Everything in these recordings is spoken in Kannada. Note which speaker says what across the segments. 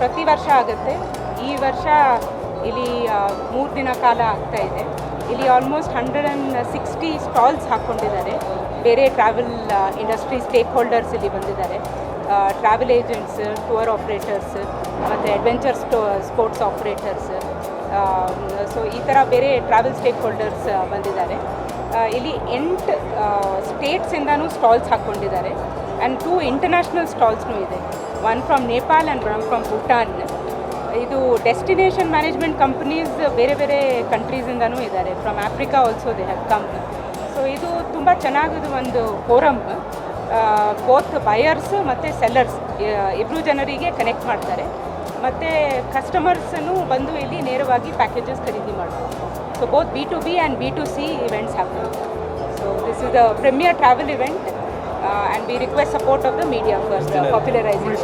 Speaker 1: ಪ್ರತಿ ವರ್ಷ ಆಗುತ್ತೆ. ಈ ವರ್ಷ ಇಲ್ಲಿ 3 ದಿನ ಕಾಲ ಆಗ್ತಾ ಇದೆ. ಇಲ್ಲಿ ಆಲ್ಮೋಸ್ಟ್ 160 ಸ್ಟಾಲ್ಸ್ ಹಾಕ್ಕೊಂಡಿದ್ದಾರೆ. ಬೇರೆ ಟ್ರಾವೆಲ್ ಇಂಡಸ್ಟ್ರಿ ಸ್ಟೇಕ್ ಹೋಲ್ಡರ್ಸ್ ಇಲ್ಲಿ ಬಂದಿದ್ದಾರೆ. ಟ್ರಾವೆಲ್ ಏಜೆಂಟ್ಸ್, ಟೂರ್ ಆಪ್ರೇಟರ್ಸ್ ಮತ್ತು ಅಡ್ವೆಂಚರ್ ಸ್ಪೋರ್ಟ್ಸ್ ಆಪ್ರೇಟರ್ಸ್, ಸೊ ಈ ಥರ ಬೇರೆ ಟ್ರಾವೆಲ್ ಸ್ಟೇಕ್ ಹೋಲ್ಡರ್ಸ್ ಬಂದಿದ್ದಾರೆ. ಇಲ್ಲಿ 8 ಸ್ಟೇಟ್ಸಿಂದನೂ ಸ್ಟಾಲ್ಸ್ ಹಾಕ್ಕೊಂಡಿದ್ದಾರೆ. ಆ್ಯಂಡ್ 2 ಇಂಟರ್ನ್ಯಾಷನಲ್ ಸ್ಟಾಲ್ಸ್ನೂ ಇದೆ. One from Nepal and one from Bhutan. ಇದು ಡೆಸ್ಟಿನೇಷನ್ ಮ್ಯಾನೇಜ್ಮೆಂಟ್ ಕಂಪ್ನೀಸ್ ಬೇರೆ ಬೇರೆ ಕಂಟ್ರೀಸಿಂದನೂ ಇದ್ದಾರೆ. From Africa also they have come. So ಇದು ತುಂಬ ಚೆನ್ನಾಗಿದು ಒಂದು ಫೋರಮ್. ಬೋತ್ ಬಯರ್ಸ್ ಮತ್ತು ಸೆಲ್ಲರ್ಸ್ ಇಬ್ಬರು ಜನರಿಗೆ ಕನೆಕ್ಟ್ ಮಾಡ್ತಾರೆ. ಮತ್ತು ಕಸ್ಟಮರ್ಸನ್ನು ಬಂದು ಇಲ್ಲಿ ನೇರವಾಗಿ ಪ್ಯಾಕೇಜಸ್ ಖರೀದಿ ಮಾಡ್ಬೋದು. So both B2B and B2C events happen. So this is the premier travel event and we request support of the media for popularizing.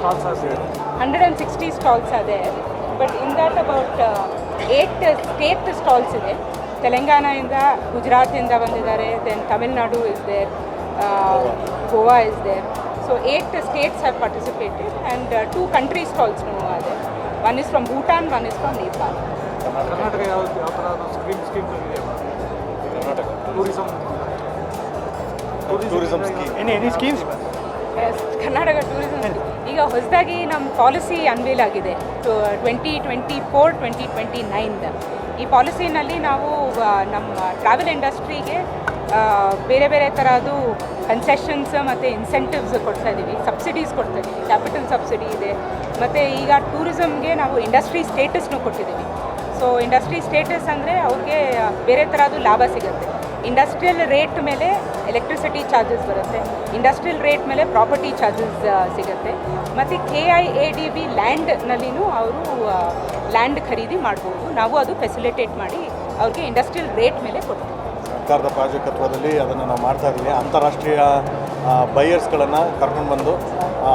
Speaker 1: 160 stalls are there, but in that about 8 state stalls ಇದೆ. ತೆಲಂಗಾಣದಿಂದ, ಗುಜರಾತಿಂದ ಬಂದಿದ್ದಾರೆ, then Tamil Nadu is there, Goa is there. So 8 states have participated and 2 country stalls are there. One is from Bhutan, one is from Nepal.
Speaker 2: Karnataka ಯಾವ ಥರ ಸ್ಕೀಮ್ಸ್ ಇದೆಯಾ? Karnataka tourism scheme any schemes?
Speaker 1: Yes, Karnataka tourism ಈಗ ಹೊಸದಾಗಿ ನಮ್ಮ ಪಾಲಿಸಿ ಅನ್ವೇಲ್ ಆಗಿದೆ 2024-2029. ಈ ಪಾಲಿಸಿನಲ್ಲಿ ನಾವು ನಮ್ಮ ಟ್ರಾವೆಲ್ ಇಂಡಸ್ಟ್ರಿಗೆ ಬೇರೆ ಬೇರೆ ಥರದ್ದು ಕನ್ಸೆಷನ್ಸ್ ಮತ್ತು ಇನ್ಸೆಂಟಿವ್ಸ್ ಕೊಡ್ತಾ ಇದ್ದೀವಿ, ಸಬ್ಸಿಡೀಸ್ ಕೊಡ್ತಾ ಇದ್ದೀವಿ. ಕ್ಯಾಪಿಟಲ್ ಸಬ್ಸಿಡಿ ಇದೆ. ಮತ್ತು ಈಗ ಟೂರಿಸಮ್ಗೆ ನಾವು ಇಂಡಸ್ಟ್ರಿ ಸ್ಟೇಟಸ್ನೂ ಕೊಟ್ಟಿದ್ದೀವಿ. ಸೊ ಇಂಡಸ್ಟ್ರಿ ಸ್ಟೇಟಸ್ ಅಂದರೆ ಅವ್ರಿಗೆ ಬೇರೆ ಥರದ್ದು ಲಾಭ ಸಿಗುತ್ತೆ. ಇಂಡಸ್ಟ್ರಿಯಲ್ ರೇಟ್ ಮೇಲೆ ಎಲೆಕ್ಟ್ರಿಸಿಟಿ ಚಾರ್ಜಸ್ ಬರುತ್ತೆ, ಇಂಡಸ್ಟ್ರಿಯಲ್ ರೇಟ್ ಮೇಲೆ ಪ್ರಾಪರ್ಟಿ ಚಾರ್ಜಸ್ ಸಿಗುತ್ತೆ. ಮತ್ತು KIADB ಲ್ಯಾಂಡ್ನಲ್ಲಿನೂ ಅವರು ಲ್ಯಾಂಡ್ ಖರೀದಿ ಮಾಡ್ಬೋದು. ನಾವು ಅದು ಫೆಸಿಲಿಟೇಟ್ ಮಾಡಿ ಅವ್ರಿಗೆ ಇಂಡಸ್ಟ್ರಿಯಲ್ ರೇಟ್ ಮೇಲೆ ಕೊಡ್ತೀವಿ.
Speaker 3: ಸರ್ಕಾರದ ಪ್ರಾಯೋಜಕತ್ವದಲ್ಲಿ ಅದನ್ನು ನಾವು ಮಾಡ್ತಾ ಇದ್ದೀವಿ. ಅಂತಾರಾಷ್ಟ್ರೀಯ ಬೈಯರ್ಸ್ಗಳನ್ನು ಕರ್ಕೊಂಡು ಬಂದು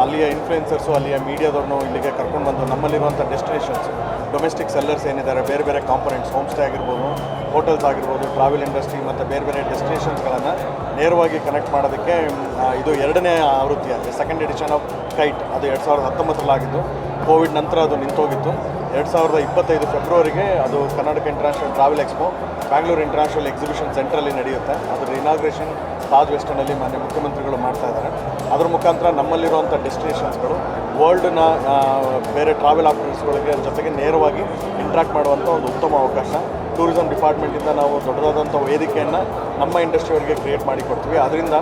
Speaker 3: ಅಲ್ಲಿಯ ಇನ್ಫ್ಲುಯೆನ್ಸರ್ಸು, ಅಲ್ಲಿಯ ಮೀಡಿಯಾದವ್ರನ್ನು ಇಲ್ಲಿಗೆ ಕರ್ಕೊಂಡು ಬಂದು ನಮ್ಮಲ್ಲಿರುವಂಥ ಡೆಸ್ಟಿನೇಷನ್ಸ್, ಡೊಮೆಸ್ಟಿಕ್ ಸೆಲ್ಲರ್ಸ್ ಏನಿದ್ದಾರೆ, ಬೇರೆ ಬೇರೆ ಕಾಂಪೊನೆಂಟ್ಸ್, ಹೋಮ್ ಸ್ಟೇ ಆಗಿರ್ಬೋದು, ಹೋಟೆಲ್ಸ್ ಆಗಿರ್ಬೋದು, ಟ್ರಾವೆಲ್ ಇಂಡಸ್ಟ್ರಿ ಮತ್ತು ಬೇರೆ ಬೇರೆ ಡೆಸ್ಟಿನೇಷನ್ಸ್ಗಳನ್ನು ನೇರವಾಗಿ ಕನೆಕ್ಟ್ ಮಾಡೋದಕ್ಕೆ ಇದು 2ನೇ ಆವೃತ್ತಿಯಾಗಿದೆ. ಸೆಕೆಂಡ್ ಎಡಿಷನ್ ಆಫ್ ಕೈಟ್ ಅದು 2019ರಲ್ಲಾಗಿದ್ದು. ಕೋವಿಡ್ ನಂತರ ಅದು ನಿಂತೋಗಿತ್ತು. 2025 ಫೆಬ್ರವರಿಗೆ ಅದು Karnataka international travel expo Bangalore international exhibition ಸೆಂಟ್ರಲ್ಲಿ ನಡೆಯುತ್ತೆ. ಅದರ ಇನಾಗ್ರೇಷನ್ ತಾಜ್ ವೆಸ್ಟರ್ನಲ್ಲಿ ಮಾನ್ಯ ಮುಖ್ಯಮಂತ್ರಿಗಳು ಮಾಡ್ತಾ ಇದ್ದಾರೆ. ಅದರ ಮುಖಾಂತರ ನಮ್ಮಲ್ಲಿರುವಂಥ ಡೆಸ್ಟಿನೇಷನ್ಸ್ಗಳು ವರ್ಲ್ಡ್ನ ಬೇರೆ ಟ್ರಾವೆಲ್ ಆಪರೇಟರ್ಸ್ಗಳಿಗೆ ಜೊತೆಗೆ ನೇರವಾಗಿ ಇಂಟ್ರಾಕ್ಟ್ ಮಾಡುವಂಥ ಒಂದು ಉತ್ತಮ ಅವಕಾಶ. ಟೂರಿಸಂ ಡಿಪಾರ್ಟ್ಮೆಂಟಿಂದ ನಾವು ದೊಡ್ಡದಾದಂಥ ವೇದಿಕೆಯನ್ನು ನಮ್ಮ ಇಂಡಸ್ಟ್ರಿಯವರಿಗೆ ಕ್ರಿಯೇಟ್ ಮಾಡಿ ಕೊಡ್ತೀವಿ. ಅದರಿಂದ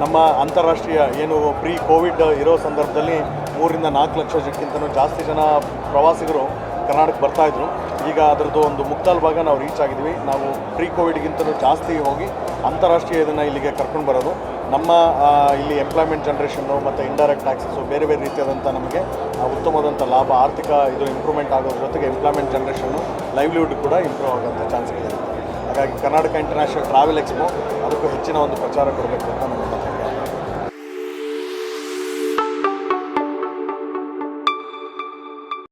Speaker 3: ನಮ್ಮ ಅಂತಾರಾಷ್ಟ್ರೀಯ ಏನು ಪ್ರೀ ಕೋವಿಡ್ ಇರೋ ಸಂದರ್ಭದಲ್ಲಿ 3-4 ಲಕ್ಷ ಜನಕ್ಕಿಂತಲೂ ಜಾಸ್ತಿ ಜನ ಪ್ರವಾಸಿಗರು ಕರ್ನಾಟಕಕ್ಕೆ ಬರ್ತಾಯಿದ್ರು. ಈಗ ಅದರದ್ದು ಒಂದು ಮುಕ್ಕಾಲು ಭಾಗ ನಾವು ರೀಚ್ ಆಗಿದ್ವಿ. ನಾವು ಪ್ರೀ ಕೋವಿಡ್ಗಿಂತಲೂ ಜಾಸ್ತಿ ಹೋಗಿ ಅಂತಾರಾಷ್ಟ್ರೀಯ ಇದನ್ನು ಇಲ್ಲಿಗೆ ಕರ್ಕೊಂಡು ಬರೋದು. ನಮ್ಮ ಇಲ್ಲಿ ಎಂಪ್ಲಾಯ್ಮೆಂಟ್ ಜನ್ರೇಷನ್ನು ಮತ್ತು ಇಂಡೈರೆಕ್ಟ್ ಟ್ಯಾಕ್ಸಸ್ಸು ಬೇರೆ ಬೇರೆ ರೀತಿಯಾದಂಥ ನಮಗೆ ಉತ್ತಮವಾದಂಥ ಲಾಭ, ಆರ್ಥಿಕ ಇದು ಇಂಪ್ರೂವ್ಮೆಂಟ್ ಆಗೋದ್ರ ಜೊತೆಗೆ ಎಂಪ್ಲಾಯ್ಮೆಂಟ್ ಜನ್ರೇಷನ್ನು, ಲೈವ್ಲಿಹುಡ್ ಕೂಡ ಇಂಪ್ರೂವ್ ಆಗೋಂಥ ಚಾನ್ಸ್ಗಳಿರುತ್ತೆ. ಹಾಗಾಗಿ ಕರ್ನಾಟಕ ಇಂಟರ್ನ್ಯಾಷನಲ್ ಟ್ರಾವೆಲ್ ಎಕ್ಸ್ಪೋ ಅದಕ್ಕೂ ಹೆಚ್ಚಿನ ಒಂದು ಪ್ರಚಾರ ಕೊಡಬೇಕು ಅಂತ